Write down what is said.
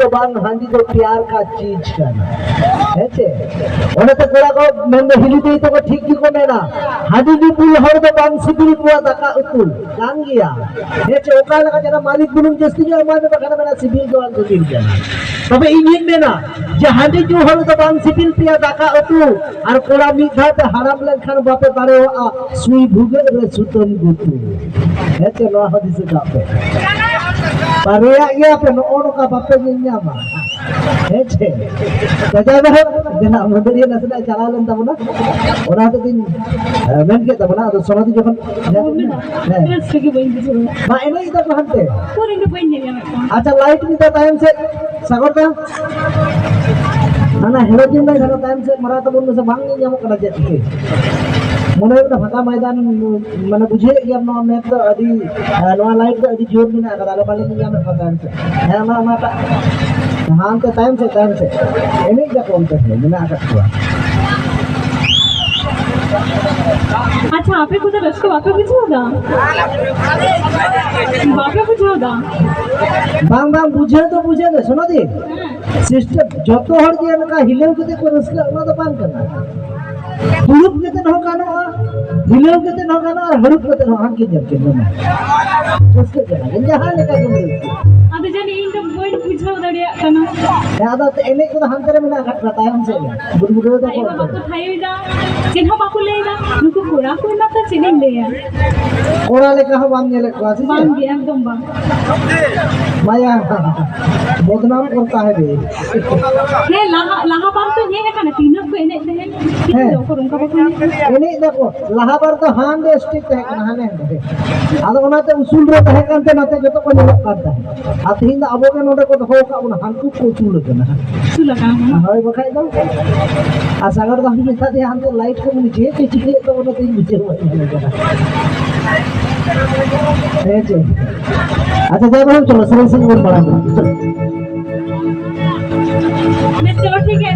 तो बांग हांडी तो प्यार का चीज करना है चे ओने तो कोड़ा को मन हिली दे तो ठीक की को मेना हांडी की पुल हर तो बांग सिपिल पुआ दाका उतुल जान गया है चे ओका लगा जरा मालिक बुलुम जस्ती जो हमारे बखाना मेना सिपिल जो आंसर दिल जाना तबे इंजिन मेना जे हांडी जो हर तो बांग सिपिल पिया दाका उतु और कोड़ा मीठा ते हराम लेखान बापे पारे सुई भुगे रे सुतम गुतु है चे नो हदी से जापे पारिया गया पे नो का बापे ᱧᱟᱢᱟ ᱦᱮᱸᱪᱮ ᱠᱟᱡᱟ ᱫᱚ ᱡᱟᱦᱟᱸ ᱢᱚᱫᱨᱤᱭᱟ ᱱᱟᱥᱮᱱᱟᱜ ᱪᱟᱞᱟᱣ ᱞᱮᱱ ᱛᱟᱵᱚᱱᱟ ᱚᱱᱟ ᱛᱮᱫᱤᱧ ᱢᱮᱱ ᱠᱮᱫ ᱛᱟᱵᱚᱱᱟ ᱟᱫᱚ ᱥᱚᱱᱟᱫᱤ ᱡᱚᱠᱷᱚᱱ ᱨᱟᱹᱥᱠᱟᱹ ᱵᱟᱹᱧ ᱵᱩᱡᱷᱟᱹᱣᱟ ᱢᱟ ᱮᱱᱮᱡ ᱫᱟ ᱠᱚ ᱦᱟᱱᱛᱮ ᱯᱩᱨᱟᱹ ᱫᱚ ᱵᱟᱹᱧ ᱧᱮᱞ ᱧᱟᱢᱮᱫ ᱠᱚᱣᱟ ᱟᱪᱪᱷᱟ ᱞᱟइट ᱱᱤᱛᱟ ᱛᱟᱭᱚᱢ ᱥᱮᱫ ᱥᱟᱜᱚᱨ ᱫᱟ ᱦᱟᱱᱟ ᱦᱮᱞᱳᱡᱤᱱ ᱞᱟᱭ ᱦᱟᱱᱟ ᱛᱟᱭᱚᱢ ᱥᱮᱫ ᱢᱟᱨᱟ ᱛᱟᱵᱚᱱ ᱢᱮᱥᱮ ᱵᱟᱝ ᱧᱟᱢᱚᱜ ᱠᱟᱱᱟ ᱪᱮᱫ ᱪᱤᱠᱟᱹ मने फाका मैदान माने बुझे गया नो मैप तो अभी नो लाइट तो अभी जोर में ना अगर वाले नहीं जाने फाका से है ना माता हां तो टाइम से एने जा कौन से मैंने आका हुआ अच्छा आपे कुछ रस्को वापे बुझाओगा बांग बांग बुझे तो सुनो दी सिस्टम जो तो हर जे ना हिलेव के को रस्का ना तो बांग करना दुरुप केते न गाना हिलेव केते न गाना और हरुप केते न हां के जब के ना उसके जगह जहां लेका तुम अबे जाने इन तो बोल बुझाओ दड़िया कना यादा तो एने को हंतरे में ना घटना तायम से बुडबुडो तो को थाईदा चिन्ह बाकू लेदा नुको कोरा को ना तो चिन्ह लेया कोरा ले कहा बांग ले क्लास बांग गया एकदम बांग माया बदनाम करता है बे हे लाहा बार तो ये है कना तीनों को एने दे कितो को उनका बाकू एने देखो लाहा बार तो हां दे स्टिक है कना हाने आदो ओनाते उसूल रे तहे कानते नाते जतो को निलक करता है आथिन अबो के नोडे को हो का उन हांकु को उसूल कना उसूल का होय बखाय दो आ सागर दा हम था दे हम तो लाइट को मुझे के चिके तो ओना तीन बुझे हुआ है जे अच्छा जब हम चलो सरल सिंह और बड़ा चलो चलो ठीक है।